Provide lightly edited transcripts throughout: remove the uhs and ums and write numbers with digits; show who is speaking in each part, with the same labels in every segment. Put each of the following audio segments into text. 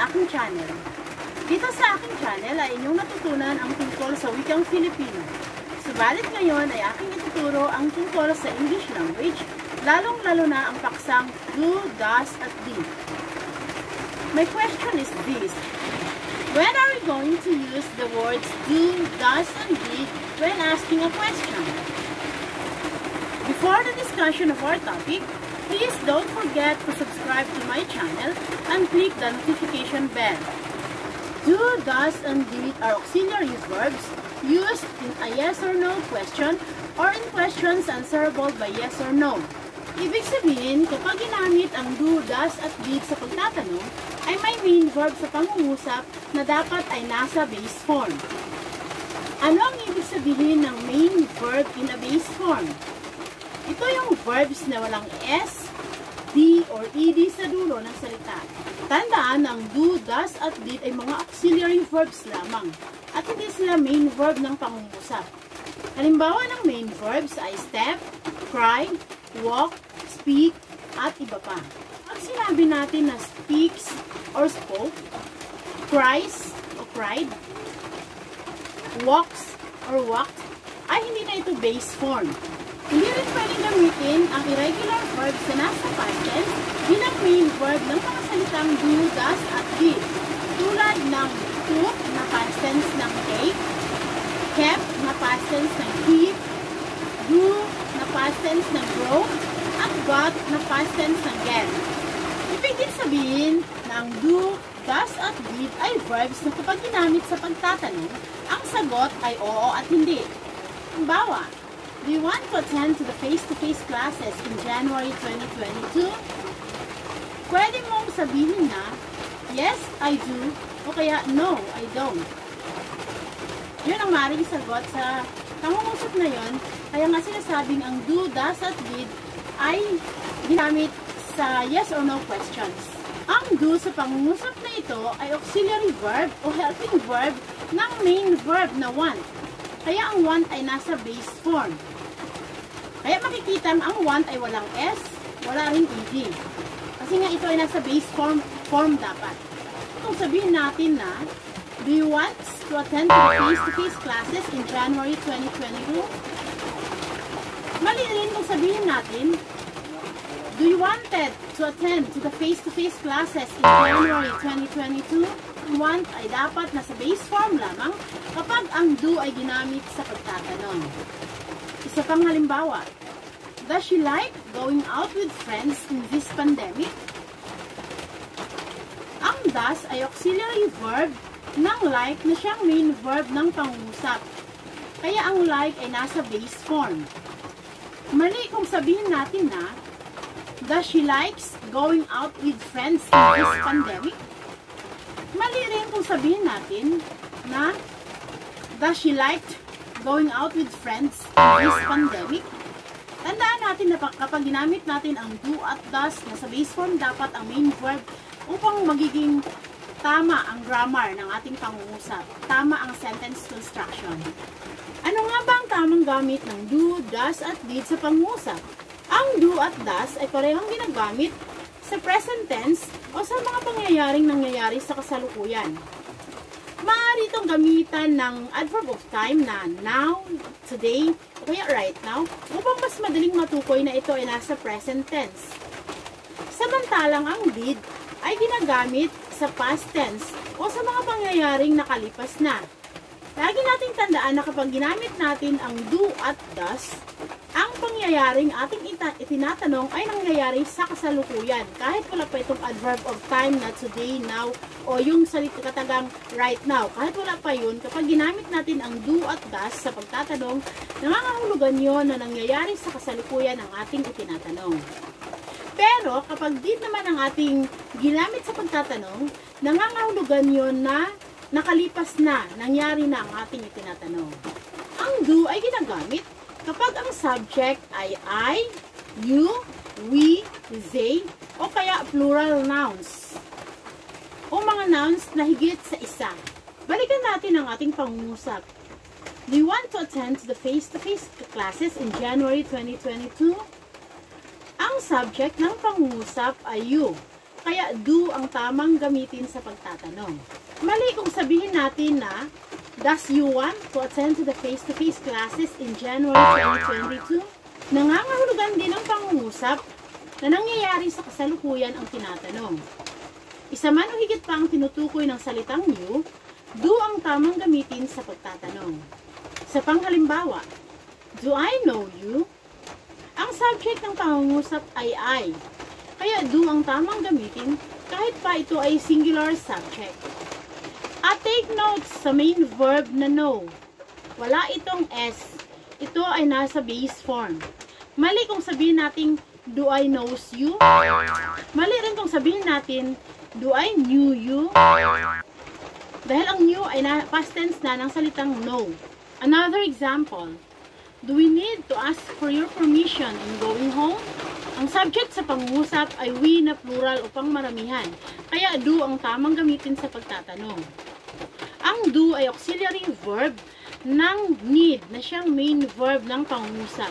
Speaker 1: aking channel. Dito sa aking channel ay inyong natutunan ang tungkol sa wikang Filipino. Subalit ngayon ay aking ituturo ang tungkol sa English language, lalong-lalo na ang paksang do, does, at did. My question is this: when are we going to use the words do, does, and did when asking a question? Before the discussion of our topic, please don't forget to subscribe to my channel and click the notification bell. Do, does, and did are auxiliary verbs used in a yes or no question or in questions answerable by yes or no. Ibig sabihin, kapag ginamit ang do, does, at did sa pagtatanong, ay may main verb sa pangungusap na dapat ay nasa base form. Ano ang ibig sabihin ng main verb in a base form? Ito yung verbs na walang S, D, or ED sa dulo ng salita. Tandaan ang do, does, at did ay mga auxiliary verbs lamang at hindi sila main verb ng pangungusap. Halimbawa ng main verbs ay step, cry, walk, speak, at iba pa. Pag sinabi natin na speaks or spoke, cries o cried, walks or walked, ay hindi na ito base form. Hindi rin pwedeng gamitin ang irregular verbs na nasa past tense bilang main verb ng mga salitang do, does, at did. Tulad ng took na past tense ng take, kept na past tense ng keep, grew na past tense ng grow, at got na past tense ng get. Ibig din sabihin na ang do, does, at did ay verbs na kapag ginamit sa pagtatanong, ang sagot ay oo at hindi. Halimbawa, do you want to attend to the face-to-face classes in January 2022? Pwede mong sabihin na, yes, I do, o kaya, no, I don't. Yun ang maaaring sagot sa pangungusap na yon, kaya nga sinasabing ang do, does, at did ay ginamit sa yes or no questions. Ang do sa pangungusap na ito ay auxiliary verb o helping verb ng main verb na want. Kaya ang want ay nasa base form. Kaya makikita ang want ay walang S, wala ring ED. Kasi nga ito ay nasa base form dapat. Kung sabihin natin na, do you want to attend to the face-to-face classes in January 2022? Mali rin kung sabihin natin, do you wanted to attend to the face-to-face classes in January 2022? Want ay dapat nasa base form lamang kapag ang do ay ginamit sa pagtatanong. Isa pang halimbawa, does she like going out with friends in this pandemic? Ang does ay auxiliary verb ng like na siyang main verb ng pangungusap. Kaya ang like ay nasa base form. Mali kung sabihin natin na, does she likes going out with friends in this pandemic? Mali rin kung sabihin natin na, does she liked going out with friends in this pandemic? Tandaan natin na kapag ginamit natin ang do at does na sa base form dapat ang main verb upang magiging tama ang grammar ng ating pangungusap. Tama ang sentence construction. Ano nga ba ang tamang gamit ng do, does, at did sa pangungusap? Ang do at does ay parehong ginagamit sa present tense o sa mga pangyayaring nangyayari sa kasalukuyan. Maaari itong gamitan ng adverb of time na now, today, o kaya right now, upang mas madaling matukoy na ito ay nasa present tense. Samantalang ang did ay ginagamit sa past tense o sa mga pangyayaring nakalipas na. Lagi nating tandaan na kapag ginamit natin ang do at does, ang pangyayaring ating itinatanong ay nangyayari sa kasalukuyan. Kahit wala pa itong adverb of time na today, now, o yung katagang right now. Kahit wala pa yun, kapag ginamit natin ang do at does sa pagtatanong, nangangahulugan yun na nangyayari sa kasalukuyan ang ating itinatanong. Pero kapag did naman ang ating ginamit sa pagtatanong, nangangahulugan yun na nakalipas na, nangyari na ang ating itinatanong. Ang do ay ginagamit kapag ang subject ay I, you, we, they, o kaya plural nouns. O mga nouns na higit sa isa. Balikan natin ang ating pangungusap. Do you want to attend to the face-to-face classes in January 2022? Ang subject ng pangungusap ay you. Kaya do ang tamang gamitin sa pagtatanong. Mali kung sabihin natin na, does you want to attend to the face-to-face classes in January 2022? Nangangahulugan din ang pangungusap na nangyayari sa kasalukuyan ang tinatanong. Isa man o higit pa ang tinutukoy ng salitang you, do ang tamang gamitin sa pagtatanong. Sa panghalimbawa, do I know you? Ang subject ng pangungusap ay I. Kaya do ang tamang gamitin kahit pa ito ay singular subject. At take notes sa main verb na know. Wala itong S. Ito ay nasa base form. Mali kung sabihin natin, do I knows you? Mali rin kung sabihin natin, do I knew you? Dahil ang knew ay past tense na ng salitang know. Another example, do we need to ask for your permission in going home? Ang subject sa pangungusap ay we na plural upang maramihan. Kaya do ang tamang gamitin sa pagtatanong. Ang do ay auxiliary verb ng need na siyang main verb ng pangungusap.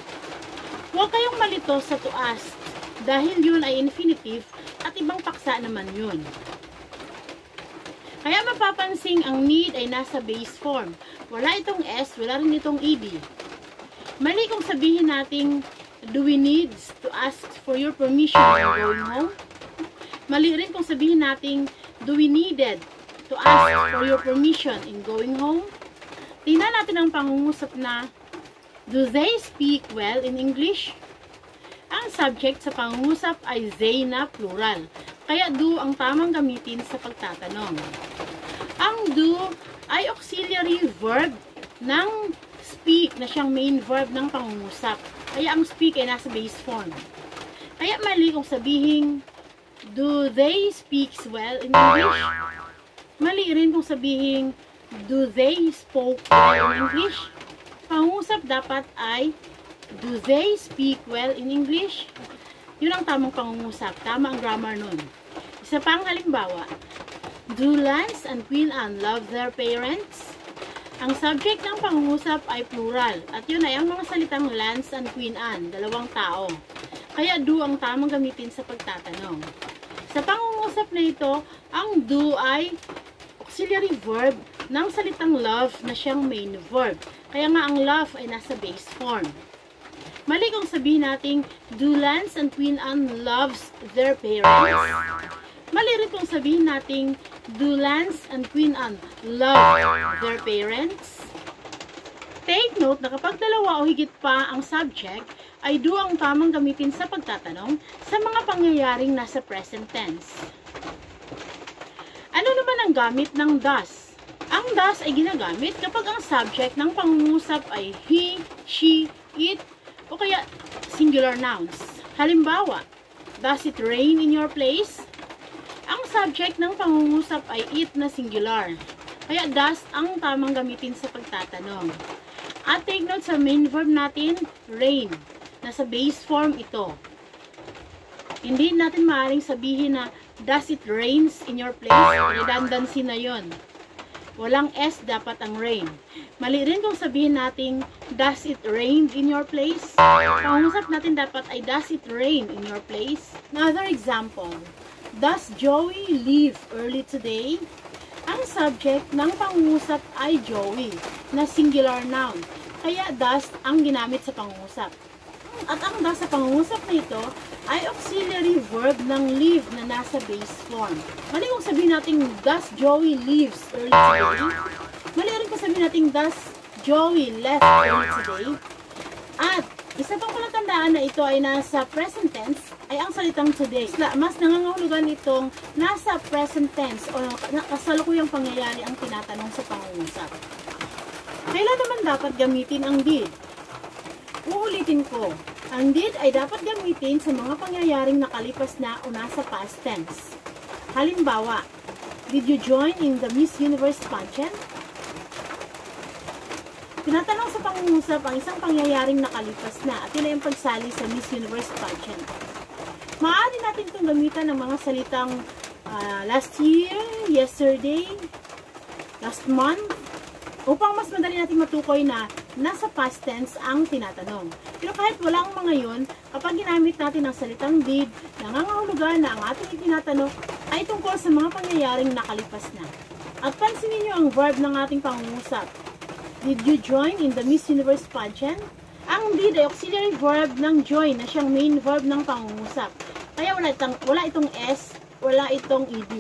Speaker 1: Huwag kayong malito sa to ask dahil yun ay infinitive at ibang paksa naman yun. Kaya mapapansing ang need ay nasa base form. Wala itong S, wala rin itong ED. Mali kung sabihin natin, do we need to ask for your permission in going home? Mali rin kung sabihin natin, do we needed to ask for your permission in going home? Tingnan natin ang pangungusap na, do they speak well in English? Ang subject sa pangungusap ay they na plural. Kaya do ang tamang gamitin sa pagtatanong. Ang do ay auxiliary verb ng speak na siyang main verb ng pangungusap. Kaya ang speak ay nasa base form. Kaya mali kung sabihin, do they speak well in English? Mali rin kung sabihin, do they spoke well in English? Pangungusap dapat ay, do they speak well in English? Yun ang tamang pangungusap. Tama ang grammar nun. Isa pang halimbawa, do Lance and Queen Anne love their parents? Ang subject ng pangungusap ay plural. At yun ay ang mga salitang Lance and Queen Anne, dalawang tao. Kaya do ang tamang gamitin sa pagtatanong. Sa pangungusap na ito, ang do ay auxiliary verb ng salitang love na siyang main verb. Kaya nga ang love ay nasa base form. Mali kung sabihin natin, do Lance and Queen Anne loves their parents? Mali rin kung sabihin natin, do Lance and Queen Anne love their parents? Take note na kapag dalawa o higit pa ang subject, ay do ang tamang gamitin sa pagtatanong sa mga pangyayaring nasa present tense. Ano naman ang gamit ng does? Ang does ay ginagamit kapag ang subject ng pangungusap ay he, she, it, o kaya singular nouns. Halimbawa, does it rain in your place? Ang subject ng pangungusap ay it na singular. Kaya does ang tamang gamitin sa pagtatanong. At take note sa main verb natin, rain. Nasa base form ito. Hindi natin maaaring sabihin na does it rains in your place? Redundancy na yon. Walang S dapat ang rain. Mali rin kung sabihin natin does it rain in your place? Pangungusap natin dapat ay does it rain in your place? Another example. Does Joey leave early today? Ang subject ng pangungusap ay Joey na singular noun. Kaya does ang ginamit sa pangungusap. At ang does sa pangungusap na ito ay auxiliary verb ng leave na nasa base form. Mali kung sabihin natin does Joey leaves early today? Mali rin kung sabihin natin does Joey left early today? At isa pang palatandaan na ito ay nasa present tense ay ang salitang today. Mas nangangahulugan itong nasa present tense o kasalukuyang pangyayari ang tinatanong sa pangungusap. Kailan naman dapat gamitin ang did? Uulitin ko, ang did ay dapat gamitin sa mga pangyayaring nakalipas na o nasa past tense. Halimbawa, did you join in the Miss Universe pageant? Tinatanong sa pangungusap ang isang pangyayaring nakalipas na at yun ay ang pagsali sa Miss Universe pageant. Maaari natin itong gamitan ng mga salitang last year, yesterday, last month, upang mas madali natin matukoy na nasa past tense ang tinatanong. Pero kahit wala ang mga yun, kapag ginamit natin ang salitang did, nangangahulugan na ang ating itinatanong ay tungkol sa mga pangyayaring nakalipas na. At pansinin niyo ang verb ng ating pangungusap. Did you join in the Miss Universe pageant? Ang did ay auxiliary verb ng join na siyang main verb ng pangungusap. Kaya wala itong S, wala itong ed.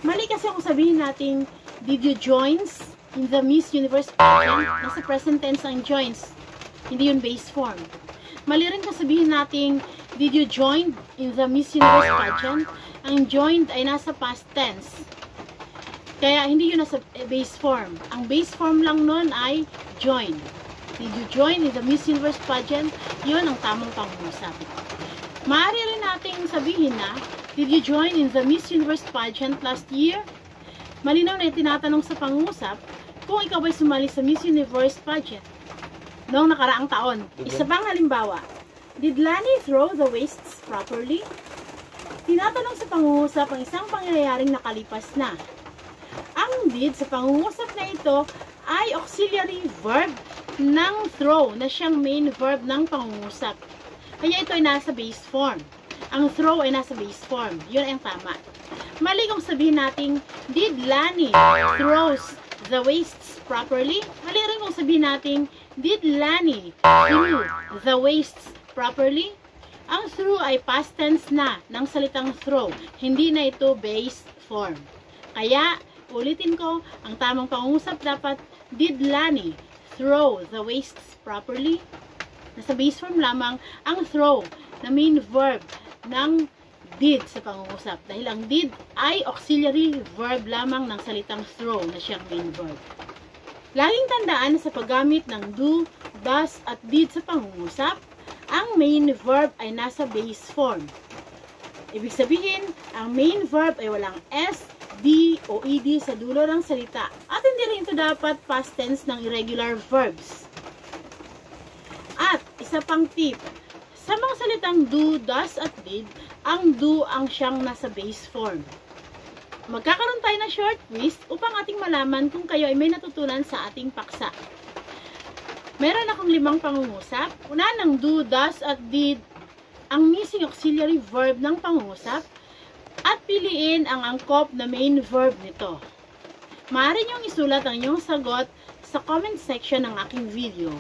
Speaker 1: Mali kasi kung sabihin natin, did you joins in the Miss Universe pageant? Nasa present tense ang joins. Hindi yun base form. Mali rin kung sabihin natin, did you join in the Miss Universe pageant? Ang joined ay nasa past tense. Kaya hindi yun nasa base form. Ang base form lang nun ay join. Did you join in the Miss Universe pageant? Yun ang tamang pangungusap. Maaari rin nating sabihin na, did you join in the Miss Universe pageant last year? Malinaw na tinatanong sa pangungusap kung ikaw ay sumali sa Miss Universe pageant noong nakaraang taon. Isa pang halimbawa, did Lani throw the wastes properly? Tinatanong sa pangungusap ang isang pangyayaring nakalipas na. Ang did sa pangungusap na ito ay auxiliary verb ng throw na siyang main verb ng pangungusap. Kaya ito ay nasa base form. Ang throw ay nasa base form. Yun ay ang tama. Mali kung sabihin natin, did Lani throws the wastes properly? Mali rin kung sabihin natin, did Lani threw the wastes properly? Ang through ay past tense na ng salitang throw. Hindi na ito base form. Kaya, ulitin ko, ang tamang pangungusap dapat, did Lani throw the wastes properly? Nasa base form lamang ang throw na main verb ng did sa pangungusap. Dahil ang did ay auxiliary verb lamang ng salitang throw na siyang main verb. Laging tandaan na sa paggamit ng do, does, at did sa pangungusap, ang main verb ay nasa base form. Ibig sabihin, ang main verb ay walang S, D, o ed sa dulo ng salita. At hindi rin ito dapat past tense ng irregular verbs. At, isa pang tip, sa mga salitang do, does, at did, ang do ang siyang nasa base form. Magkakaroon tayo ng short quiz upang ating malaman kung kayo ay may natutunan sa ating paksa. Meron akong 5 pangungusap. Una ng do, does, at did, ang missing auxiliary verb ng pangungusap, at piliin ang angkop na main verb nito. Maaari niyong isulat ang inyong sagot sa comment section ng aking video.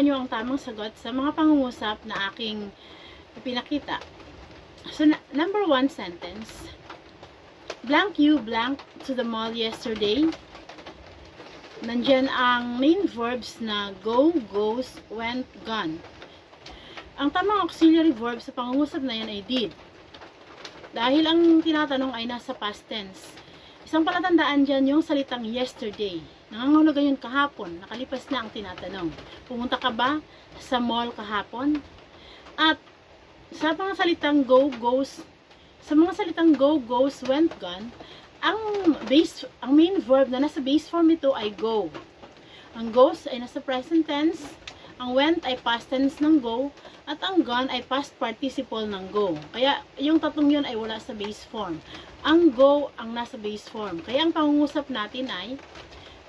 Speaker 1: Nyo ang tamang sagot sa mga pangungusap na aking pinakita. So, number 1 sentence. Blank you blank to the mall yesterday. Nandyan ang main verbs na go, goes, went, gone. Ang tamang auxiliary verb sa pangungusap na yan ay did. Dahil ang tinatanong ay nasa past tense. Isang palatandaan dyan yung salitang yesterday. Nangangahulugan yun kahapon, nakalipas na ang tinatanong. Pumunta ka ba sa mall kahapon? At sa mga salitang go, goes, went, gone, ang main verb na nasa base form nito ay go. Ang goes ay nasa present tense, ang went ay past tense ng go, at ang gone ay past participle ng go. Kaya yung tatlong yun ay wala sa base form. Ang go ang nasa base form. Kaya ang pangungusap natin ay,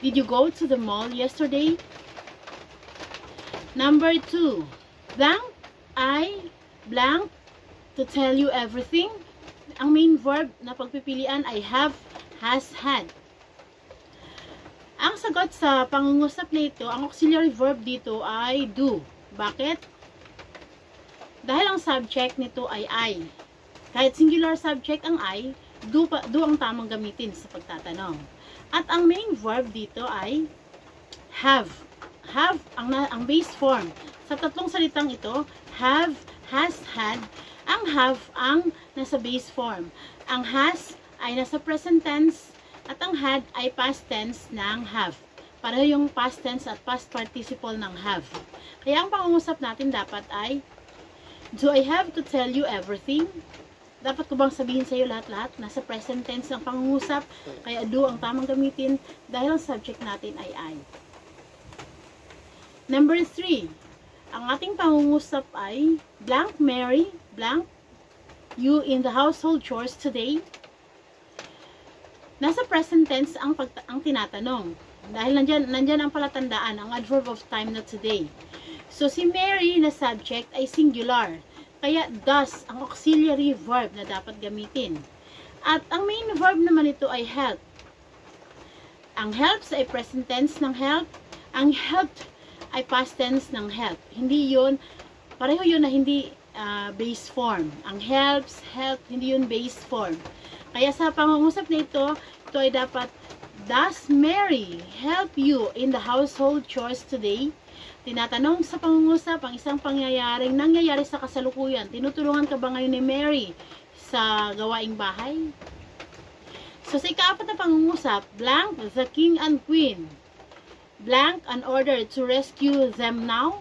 Speaker 1: did you go to the mall yesterday? Number 2, blank I blank to tell you everything. Ang main verb na pagpipilian ay have, has, had. Ang sagot sa pangungusap na ito, ang auxiliary verb dito ay do. Bakit? Dahil ang subject nito ay I. Kahit singular subject ang I, do ang tamang gamitin sa pagtatanong. At ang main verb dito ay have. Have ang base form. Sa tatlong salitang ito, have, has, had, ang have ang nasa base form. Ang has ay nasa present tense at ang had ay past tense ng have. Pareho yung past tense at past participle ng have. Kaya ang pangungusap natin dapat ay, do I have to tell you everything? Dapat ko bang sabihin sa iyo lahat-lahat? Nasa present tense ang pangungusap, kaya do ang tamang gamitin dahil ang subject natin ay I. Number 3, ang ating pangungusap ay, blank Mary, blank you in the household chores today. Nasa present tense ang tinatanong. Dahil nandyan ang palatandaan, ang adverb of time na today. So, si Mary na subject ay singular. Kaya, does ang auxiliary verb na dapat gamitin. At ang main verb naman ito ay help. Ang helps ay present tense ng help. Ang helped ay past tense ng help. Hindi yun, pareho yun na hindi base form. Ang helps, help, hindi yun base form. Kaya sa pangungusap na ito ay dapat, does Mary help you in the household chores today? Tinatanong sa pangungusap ang isang pangyayaring nangyayari sa kasalukuyan. Tinutulungan ka ba ngayon ni Mary sa gawaing bahay? So sa ikaapat na pangungusap, blank the king and queen. Blank an order to rescue them now.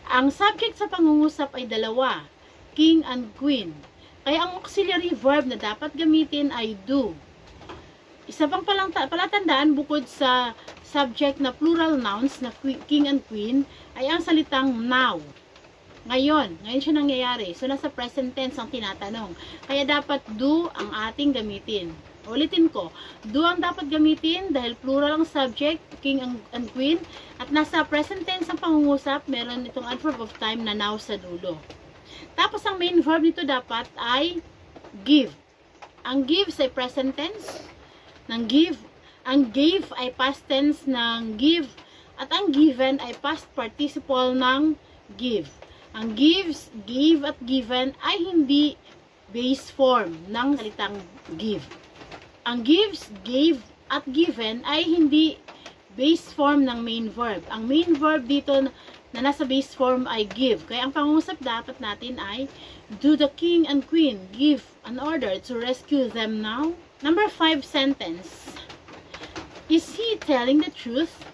Speaker 1: Ang subject sa pangungusap ay dalawa, king and queen. Kaya ang auxiliary verb na dapat gamitin ay do. Isa pang palatandaan bukod sa subject na plural nouns na king and queen ay ang salitang now. Ngayon siya nangyayari. So nasa present tense ang tinatanong. Kaya dapat do ang ating gamitin. Ulitin ko, do ang dapat gamitin dahil plural ang subject, king and queen, at nasa present tense ang pangungusap, meron itong adverb of time na now sa dulo. Tapos ang main verb nito dapat ay give. Ang give ay present tense ng give, ang gave ay past tense ng give, at ang given ay past participle ng give. Ang gives, give at given ay hindi base form ng salitang give. Ang gives, gave, at given ay hindi base form ng main verb. Ang main verb dito na nasa base form ay give. Kaya ang pangungusap dapat natin ay, do the king and queen give an order to rescue them now? Number 5 sentence. Is he telling the truth?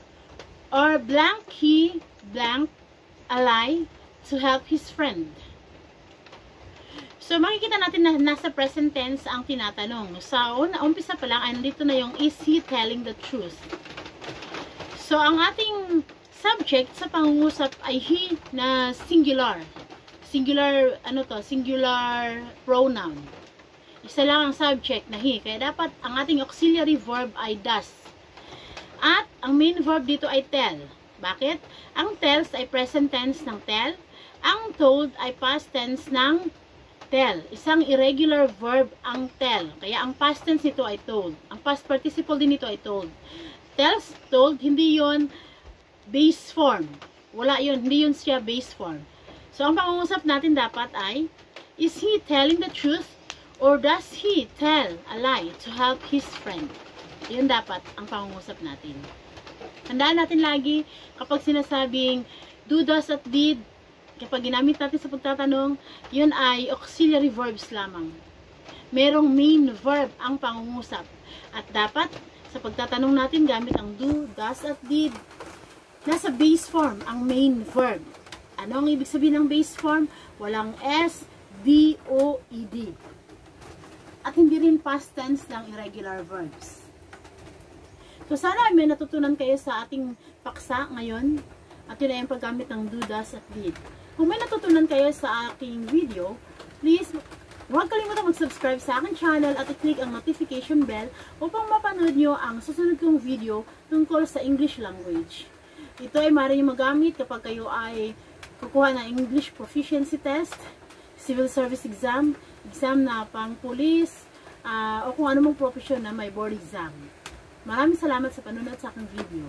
Speaker 1: Or blank he, blank, a lie to help his friend? So, makikita natin na nasa present tense ang tinatanong. Sa umpisa pa lang, andito na yung is he telling the truth? So, ang ating subject sa pangungusap ay he na singular. Singular pronoun. Isa lang ang subject na he. Kaya dapat ang ating auxiliary verb ay does. At ang main verb dito ay tell. Bakit? Ang tells ay present tense ng tell. Ang told ay past tense ng tell. Isang irregular verb ang tell. Kaya ang past tense nito ay told. Ang past participle din nito ay told. Tells, told, hindi yon base form. Wala yon, hindi yun siya base form. So, ang pangungusap natin dapat ay, is he telling the truth or does he tell a lie to help his friend? Yun dapat ang pangungusap natin. Tandaan natin lagi, kapag sinasabing do, does, at did, kapag ginamit natin sa pagtatanong, yun ay auxiliary verbs lamang. Merong main verb ang pangungusap. At dapat, sa pagtatanong natin, gamit ang do, does, at did. Nasa base form ang main verb. Ano ang ibig sabihin ng base form? Walang S, D, O, E, D. At hindi rin past tense ng irregular verbs. So, sana may natutunan kayo sa ating paksa ngayon. At yun ay ang paggamit ng do, does, at did. Kung may natutunan kayo sa aking video, please, huwag kalimutan mag-subscribe sa aking channel at i-click ang notification bell upang mapanood nyo ang susunod kong video tungkol sa English language. Ito ay maaari nyo magamit kapag kayo ay kukuha ng English Proficiency Test, Civil Service Exam, exam na pang police, o kung anumang profession na may board exam. Maraming salamat sa panonood sa aking video.